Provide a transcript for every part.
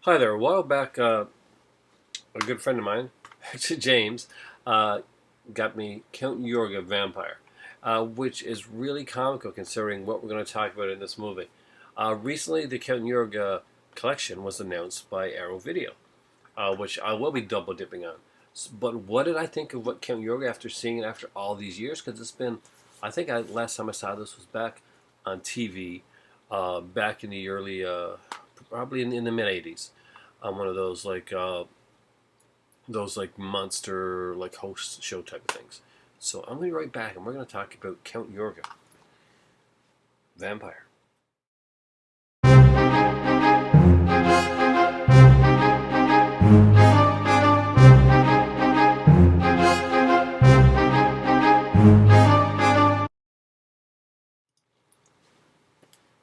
Hi there. A while back, a good friend of mine, actually James, uh, got me Count Yorga Vampire, which is really comical considering what we're going to talk about in this movie. Recently, the Count Yorga collection was announced by Arrow Video, which I will be double dipping on. But what did I think of what Count Yorga after seeing it after all these years? Because it's been, last time I saw this was back on TV, back in the early, probably in the mid '80s. One of those like monster like host show type of things. So I'm gonna be right back, and we're gonna talk about Count Yorga, vampire.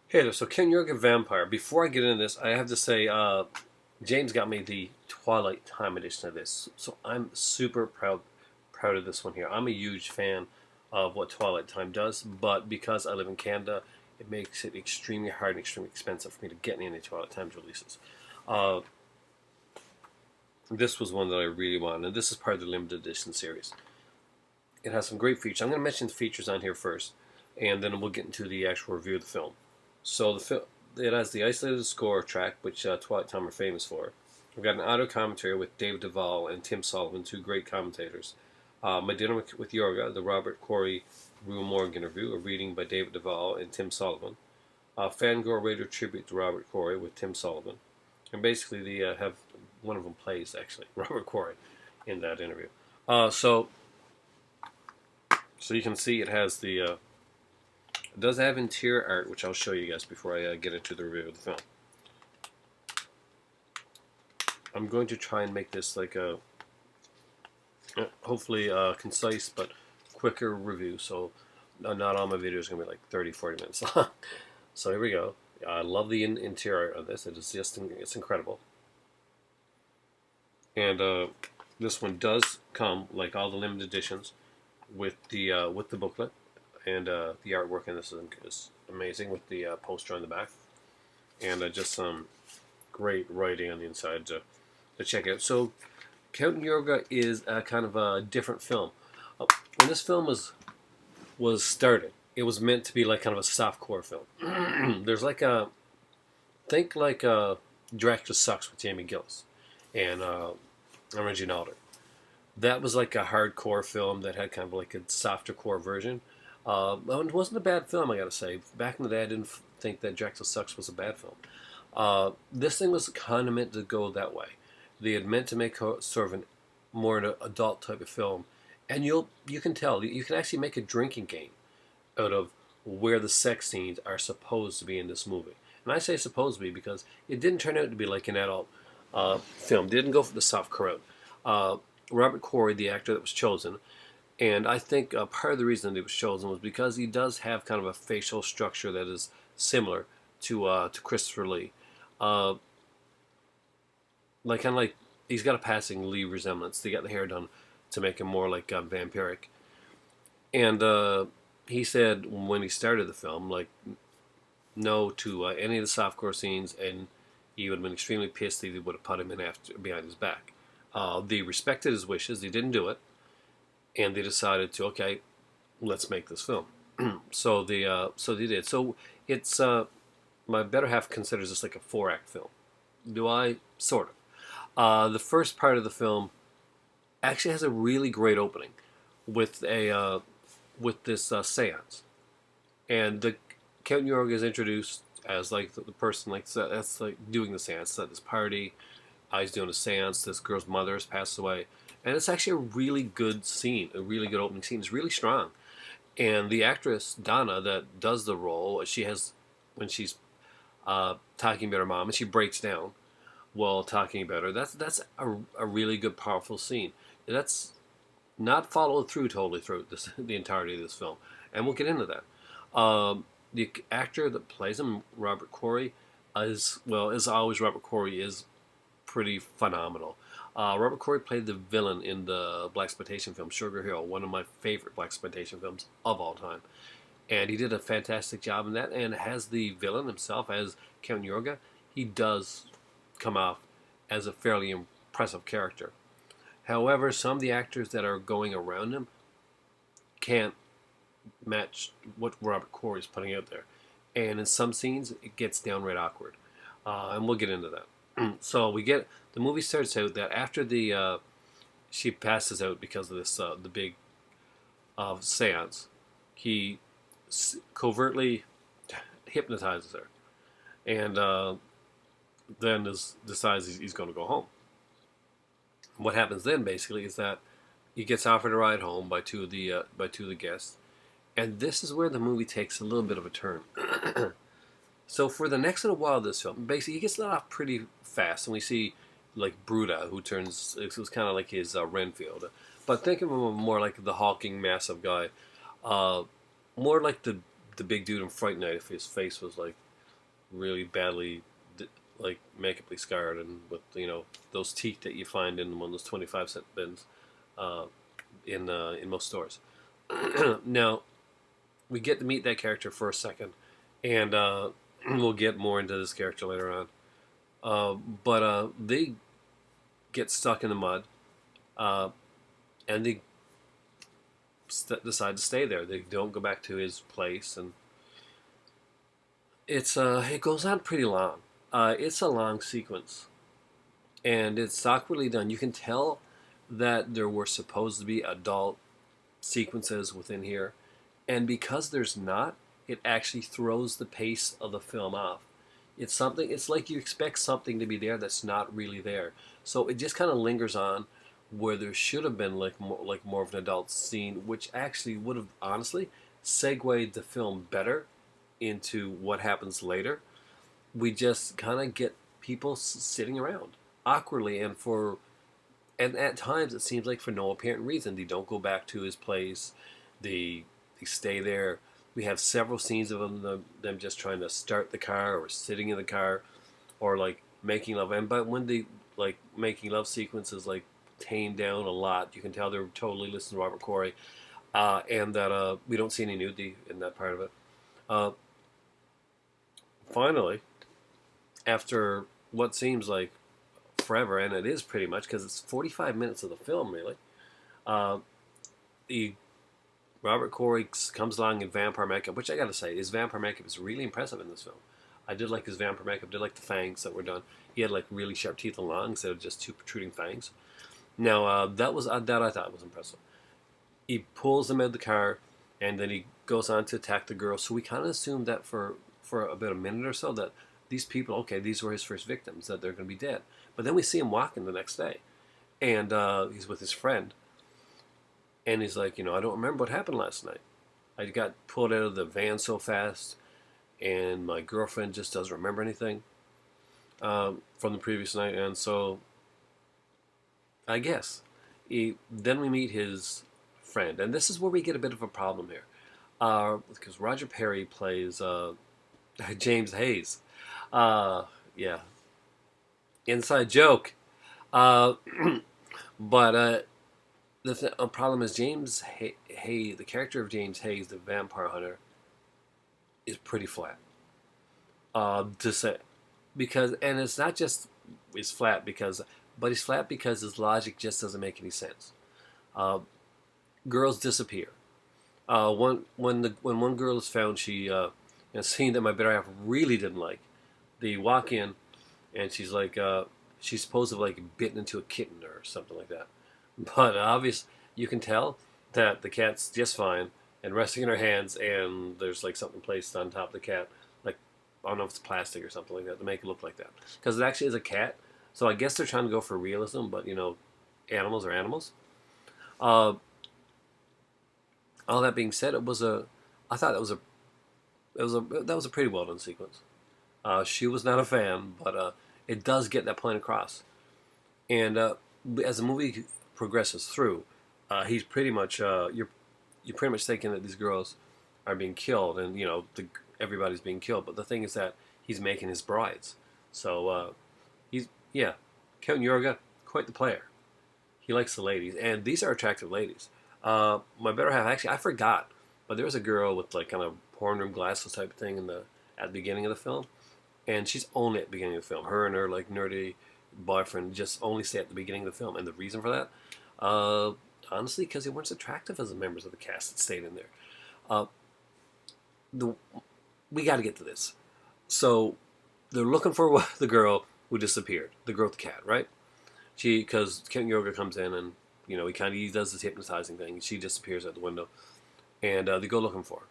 Hey there, so Count Yorga vampire. Before I get into this, I have to say, James got me the Twilight time edition of this, so I'm super proud of this one here. I'm a huge fan of what Twilight Time does, but because I live in Canada, it makes it extremely hard and extremely expensive for me to get any Twilight Times releases. Uh, this was one that I really wanted, and this is part of the limited edition series. It has some great features. I'm going to mention the features on here first, and then we'll get into the actual review of the film. So it has the isolated score track, which Twilight Time are famous for. We've got an audio commentary with Dave Duvall and Tim Sullivan, two great commentators. My Dinner with Yorga, the Robert Corey Rue Morgan interview, a reading by David Duvall and Tim Sullivan. Fangirl Radio tribute to Robert Corey with Tim Sullivan. And basically, they have one of them plays actually Robert Corey in that interview. Uh, so so you can see it has it does have interior art, which I'll show you guys before I get into the review of the film. I'm going to try and make this like a hopefully concise but quicker review. So not all my videos are going to be like 30-40 minutes long. So here we go. I love the interior of this. It is just it's incredible. And this one does come, like all the limited editions, with the booklet, and the artwork in this is amazing with the poster on the back, and just some great writing on the inside to check out. So, Count Yorga is a kind of a different film. When this film was started, it was meant to be like kind of a softcore film. There's like a think like Dracula Sucks with Jamie Gillis and Reggie Alder. That was like a hardcore film that had kind of like a softer core version. It wasn't a bad film, I gotta say. Back in the day, I didn't think that Dracula Sucks was a bad film. This thing was kind of meant to go that way. They had meant to make sort of an more an adult type of film, and you can tell you can actually make a drinking game out of where the sex scenes are supposed to be in this movie. And I say supposed to be because it didn't turn out to be like an adult film. It didn't go for the soft core out. Robert Corey, the actor that was chosen, and I think part of the reason that he was chosen was because he does have kind of a facial structure that is similar to Christopher Lee. Uh, like kind of like he's got a passing Lee resemblance. They got the hair done to make him more like vampiric. And he said when he started the film, like no to any of the softcore scenes, and he would have been extremely pissed if he would have put him in after behind his back. They respected his wishes. They didn't do it, and they decided to okay, let's make this film. So they did. So it's my better half considers this like a 4-act film. Do I? Sort of. The first part of the film actually has a really great opening with a with this seance, and the Count Yorga is introduced as like the person like that's like doing the seance at this party. He's doing a seance. This girl's mother has passed away, and it's actually a really good scene, a really good opening scene. It's really strong, and the actress Donna that does the role, she has when she's talking about her mom, and she breaks down while talking about her. That's a really good, powerful scene. That's not followed through totally through this, the entirety of this film, and we'll get into that. The actor that plays him, Robert Corey, is well as always. Robert Corey is pretty phenomenal. Robert Corey played the villain in the blaxploitation film Sugar Hill, one of my favorite blaxploitation films of all time, and he did a fantastic job in that. And has the villain himself as Count Yorga, he does come off as a fairly impressive character. However, some of the actors that are going around him can't match what Robert Corey is putting out there, and in some scenes it gets downright awkward, and we'll get into that. So we get the movie starts out that after the she passes out because of this the big seance, he covertly hypnotizes her, and then decides he's going to go home. What happens then basically is that he gets offered a ride home by two of the guests, and this is where the movie takes a little bit of a turn. So for the next little while of this film, basically he gets let off pretty fast, and we see like Bruta, who turns it was kind of like his Renfield, but think of him more like the hulking, massive guy, uh, more like the big dude in Fright Night if his face was like really badly like makeuply scarred and with those teeth that you find in one of those 25-cent bins uh, in most stores. Now we get to meet that character for a second, and we'll get more into this character later on. But they get stuck in the mud, and they decide to stay there. They don't go back to his place, and it goes on pretty long. It's a long sequence, and it's awkwardly done. You can tell that there were supposed to be adult sequences within here, and because there's not, it actually throws the pace of the film off. It's like you expect something to be there that's not really there. So it just kind of lingers on where there should have been like more of an adult scene, which actually would have honestly segued the film better into what happens later. We just kind of get people sitting around awkwardly, and at times it seems like for no apparent reason. They don't go back to his place. They stay there. We have several scenes of them just trying to start the car or sitting in the car or like making love. And but when the like making love sequences like tamed down a lot, you can tell they're totally listening to Robert Corey, and that we don't see any nudity in that part of it. Uh, Finally, after what seems like forever, and it is pretty much because it's 45 minutes of the film, really. Uh, the Robert Corey comes along in vampire makeup, which I got to say, his vampire makeup is really impressive in this film. I did like his vampire makeup. Did like the fangs that were done. He had like really sharp teeth and long instead of just two protruding fangs. Now that I thought was impressive. He pulls them out of the car, and then he goes on to attack the girl. So we kind of assumed that for about a minute or so that these people, okay, these were his first victims, that they're going to be dead. But then we see him walking the next day, and he's with his friend, and he's like, I don't remember what happened last night. I got pulled out of the van so fast, and my girlfriend just doesn't remember anything from the previous night, and so I guess then we meet his friend, and this is where we get a bit of a problem here, because Roger Perry plays James Hayes. Yeah, inside joke. Uh, but the problem is James Hayes, the character of James Hayes, the vampire hunter, is pretty flat. To say, because and it's not just he's flat because, but he's flat because his logic just doesn't make any sense. Uh, Girls disappear. When one girl is found, she in a scene that my better half really didn't like. They walk in, and she's like, she's supposed to have like bitten into a kitten or something like that. But obvious, you can tell that the cat's just fine and resting in her hands, and there's like something placed on top of the cat, like I don't know if it's plastic or something like that to make it look like that, because it actually is a cat. So I guess they're trying to go for realism, but animals are animals. Uh, all that being said, I thought that was a pretty well done sequence. She was not a fan, but it does get that point across. And as the movie progresses through, he's pretty much you're pretty much thinking that these girls are being killed, and everybody's being killed. But the thing is that he's making his brides. So he's Count Yorga, quite the player. He likes the ladies, and these are attractive ladies. My better half actually I forgot, but there was a girl with like kind of porn room glasses type of thing at the beginning of the film. and she's only at the beginning of the film. Her and her like nerdy boyfriend just only stay at the beginning of the film, and the reason for that, uh, honestly, because they weren't as attractive as the members of the cast that stayed in there. Uh, the we got to get to this. So they're looking for the girl who disappeared, the girl with the cat, right? She because Kent Yorga comes in and he does this hypnotizing thing. And she disappears out the window, and they go looking for her.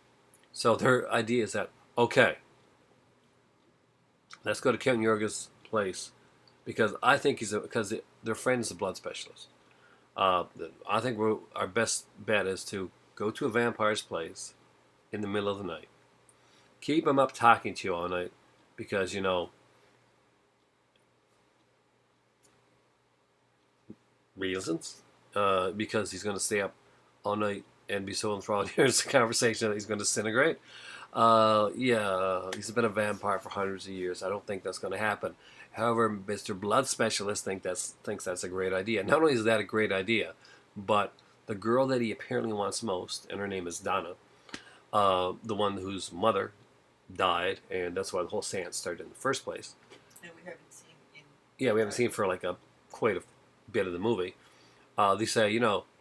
So their idea is that okay, let's go to Kent Yorga's place because I think because their friend is a blood specialist. I think our best bet is to go to a vampire's place in the middle of the night. Keep him up talking to you all night because reasons. Because he's going to stay up all night and be so enthralled here's the conversation that he's going to disintegrate. Yeah, he's been a vampire for hundreds of years. I don't think that's going to happen. However, Mr. Blood Specialist thinks that's a great idea. Not only is that a great idea, but the girl that he apparently wants most, and her name is Donna, the one whose mother died, and that's why the whole seance started in the first place. And we haven't seen we haven't seen for like quite a bit of the movie. They say,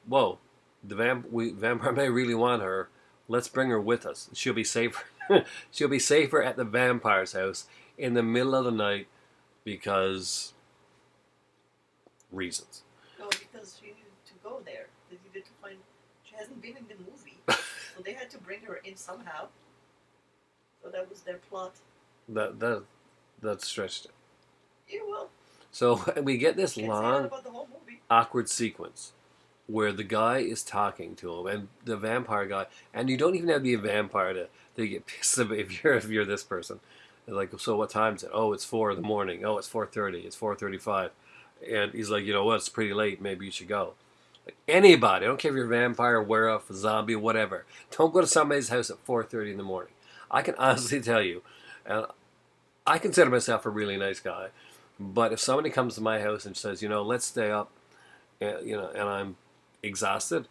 whoa, the vampire may really want her. Let's bring her with us. She'll be safer. She'll be safer at the vampire's house in the middle of the night because reasons. No, because she needed to go there. They needed to find. She hasn't been in the movie, so they had to bring her in somehow. So that was their plot. That stretched it. Yeah, well. So we get this long, about the whole movie. awkward sequence where the guy is talking to him, and the vampire guy, and you don't even have to be a vampire to get pissed if you're this person. They're like, so what time is it? Oh, it's 4 in the morning. Oh, it's 4:30. It's 4:35, and he's like, what? It's pretty late. Maybe you should go. Like anybody, I don't care if you're a vampire, werewolf, a zombie, whatever. Don't go to somebody's house at 4:30 in the morning. I can honestly tell you, and I consider myself a really nice guy, but if somebody comes to my house and says, let's stay up, and I'm exhausted,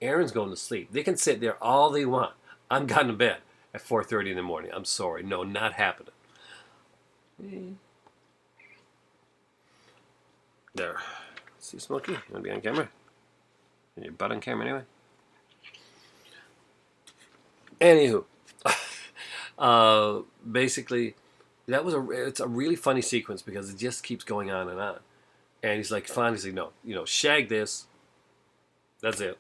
Aaron's going to sleep. They can sit there all they want. I'm going to bed at 4:30 in the morning. I'm sorry. No, not happening. There. See, Smokey? You want to be on camera? And your butt on camera anyway? Anywho. Basically, it's a really funny sequence because it just keeps going on and on. And he's like, finally, no, shag this. That's it.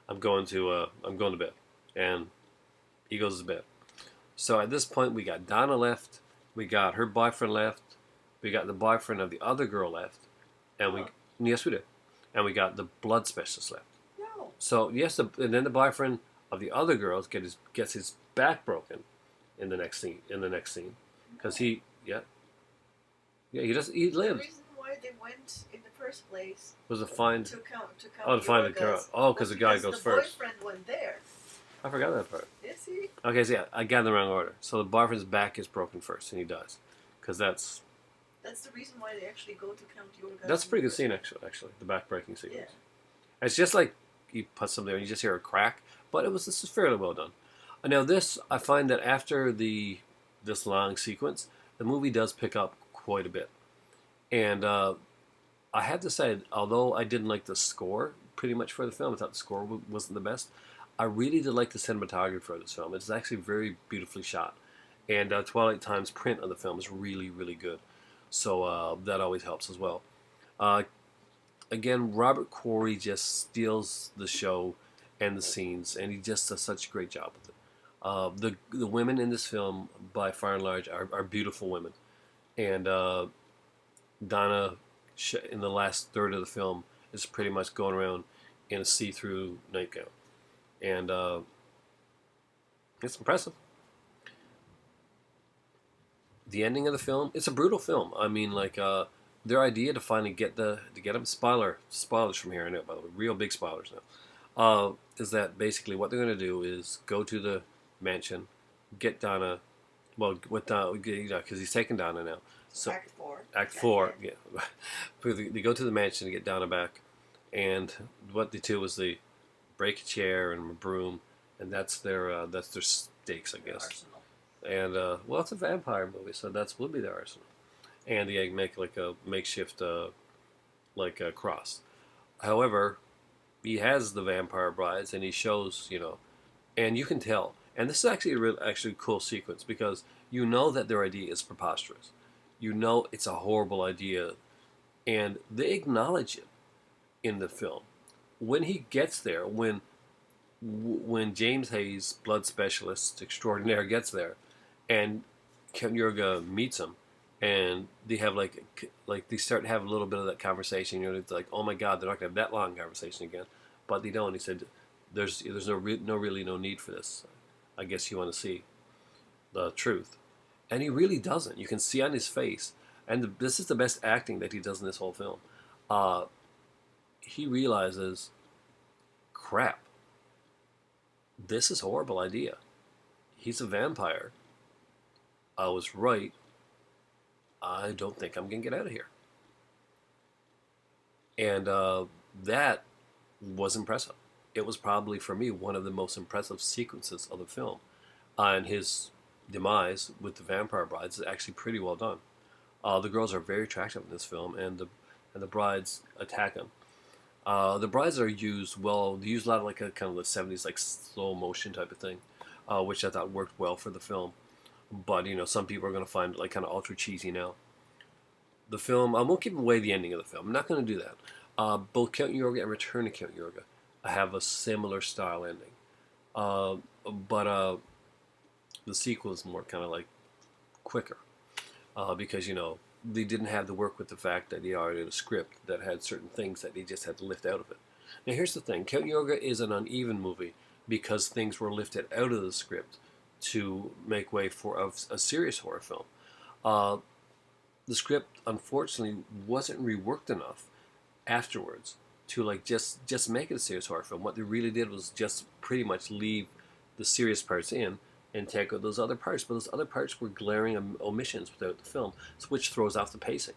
I'm going to bed. And he goes to bed. So at this point, we got Donna left. We got her boyfriend left. We got the boyfriend of the other girl left. And yes, we did. And we got the blood specialist left. No. So yes, and then the boyfriend of the other girl gets his back broken in the next scene. Because he lives. The reason why they went in the first place Was to find to count to find the girl. Oh, because the guy goes first. The boyfriend went there. I forgot that part. Is he? Okay, so yeah, I got in the wrong order. So the boyfriend's back is broken first, and he dies, because that's the reason why they actually go to Count Yorga. that's a pretty good scene actually, the back breaking sequence. Yeah. It's just like you put something there and you just hear a crack, but this is fairly well done. Now this, I find that after this long sequence, the movie does pick up quite a bit, and I have to say, although I didn't like the score pretty much for the film, I thought the score wasn't the best. I really did like the cinematography for this film. It's actually very beautifully shot, and Twilight Time's print on the film is really, really good. So that always helps as well. Again, Robert Quarry just steals the show and the scenes, and he just does such a great job with it. The women in this film, by far and large, are beautiful women, and Donna, in the last third of the film, is pretty much going around in a see-through nightgown, and it's impressive. The ending of the film, it's a brutal film. I mean, like their idea to finally get them spoilers from here. I know, by the way, real big spoilers now. Is that basically what they're going to do is go to the mansion, get Donna, because he's taking Donna now. So Act 4. Act 4, yeah. They go to the mansion to get Donna back, and what they do is they break a chair and a broom, and that's their stakes, I guess. Arsenal. And well, it's a vampire movie, so that's would be the arsenal. And they make like a makeshift like a cross. However, he has the vampire brides, and he shows and you can tell. And this is actually a real, actually cool sequence because you know that their idea is preposterous. You know it's a horrible idea, and they acknowledge it in the film. When he gets there, when James Hayes, blood specialist extraordinaire, gets there, and Count Yorga meets him, and they have like they start to have a little bit of that conversation. It's like, oh my God, they're not gonna have that long conversation again, but they don't. He said, "There's no need for this. I guess you want to see the truth," and he really doesn't. You can see on his face, and this is the best acting that he does in this whole film. Uh, he realizes, crap, this is a horrible idea. He's a vampire. I was right. I don't think I'm going to get out of here. And that was impressive. It was probably, for me, one of the most impressive sequences of the film. And his demise with the vampire brides is actually pretty well done. The girls are very attractive in this film, and the brides attack him. The brides are used well. They use a lot of like a kind of the '70s like slow motion type of thing, which I thought worked well for the film. But some people are going to find it like kind of ultra cheesy now. The film, I won't give away the ending of the film. I'm not going to do that. Both Count Yorga and Return to Count Yorga have a similar style ending, uh, but the sequel is more kind of like quicker because they didn't have to work with the fact that they already had a script that had certain things that they just had to lift out of it. Now here's the thing: Count Yorga is an uneven movie because things were lifted out of the script to make way for a serious horror film. Uh, the script unfortunately wasn't reworked enough afterwards to like just make it a serious horror film. What they really did was just pretty much leave the serious parts in and take out those other parts. But those other parts were glaring omissions without the film, which throws off the pacing.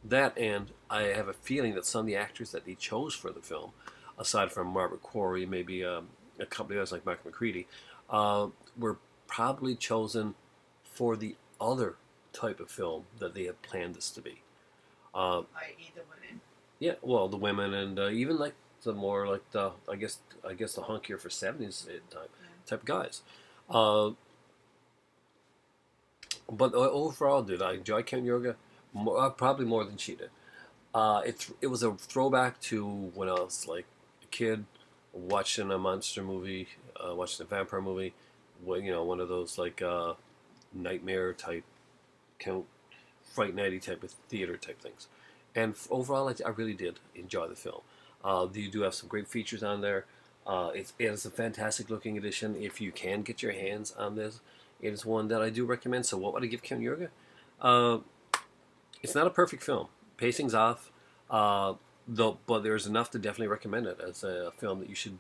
That, and I have a feeling that some of the actors that they chose for the film, aside from Margaret Quarry, maybe a couple of others like Michael McCready, were probably chosen for the other type of film that they had planned this to be. I.e. the women. Yeah, well, the women and even like the more like the I guess the hunkier for '70s type guys. Uh, but overall, did I enjoy Count Yorga? Probably more than she did. It was a throwback to when I was like a kid watching a monster movie, watching a vampire movie. One of those like nightmare type, count, Fright Nighty type of theater type things. And overall, I really did enjoy the film. You do have some great features on there. It is a fantastic looking edition. If you can get your hands on this, it is one that I do recommend. So, what would I give Count Yorga? Uh, it's not a perfect film. Pacing's off, though, but there's enough to definitely recommend it as a film that you should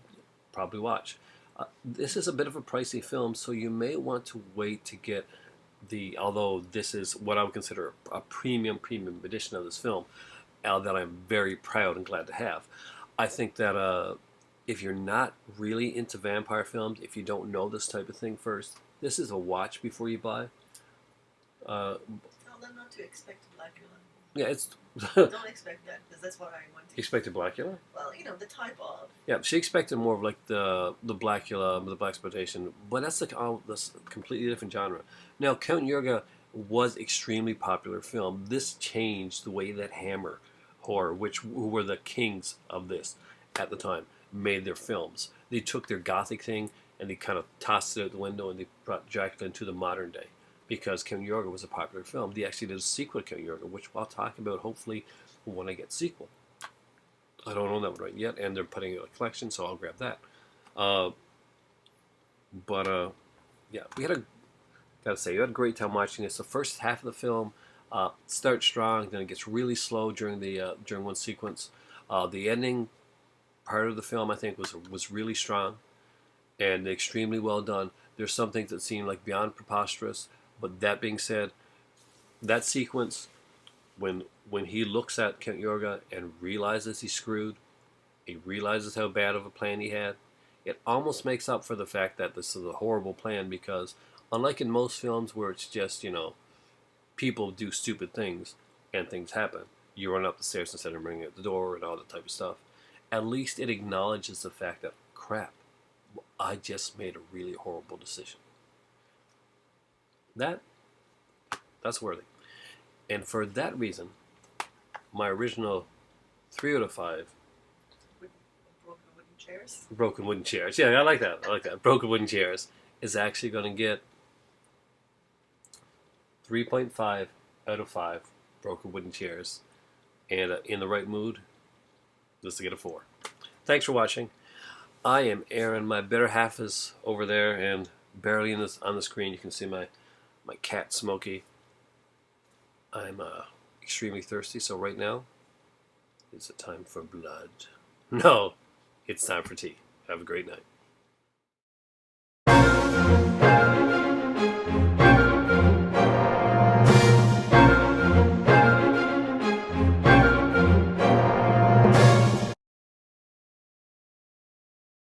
probably watch. This is a bit of a pricey film, so you may want to wait to get although this is what I would consider a premium edition of this film, that I'm very proud and glad to have. I think that if you're not really into vampire films, if you don't know this type of thing first, this is a watch before you buy. Uh, Tell them not to expect Blackula. yeah, it's Don't expect that because that's what I want to. expected Blackula. Well, the type of. Yeah, she expected more of like the Blackula, the blaxploitation, but that's like this completely different genre. Now, Count Yorga was extremely popular film. This changed the way that Hammer horror, who were the kings of this at the time, made their films. They took their gothic thing and they kind of tossed it out the window and they brought Dracula into the modern day because Count Yorga was a popular film. They actually did a sequel to Count Yorga, which I'll talk about hopefully when I get sequel. I don't own that one right yet, and they're putting out a collection, so I'll grab that. Uh, but yeah, we had a great time watching this. The first half of the film starts strong, then it gets really slow during one sequence. The ending part of the film, I think, was really strong and extremely well done. There's some things that seem like beyond preposterous, but that being said, that sequence when he looks at Count Yorga and realizes he's screwed, he realizes how bad of a plan he had. It almost makes up for the fact that this is a horrible plan because Unlike in most films where it's just, people do stupid things and things happen. You run up the stairs instead of ringing at the door and all that type of stuff. At least it acknowledges the fact that, crap, I just made a really horrible decision. That's worthy. And for that reason, my original 3 out of 5 Broken wooden chairs. broken wooden chairs. Yeah, I like that. I like that. Broken wooden chairs is actually going to get 3.5 out of 5 broken wooden chairs. And in the right mood, this will get a 4. Thanks for watching. I am Aaron. My better half is over there and barely on the screen. You can see my cat Smokey. I'm extremely thirsty, so right now it's a time for blood. No, it's time for tea. Have a great night.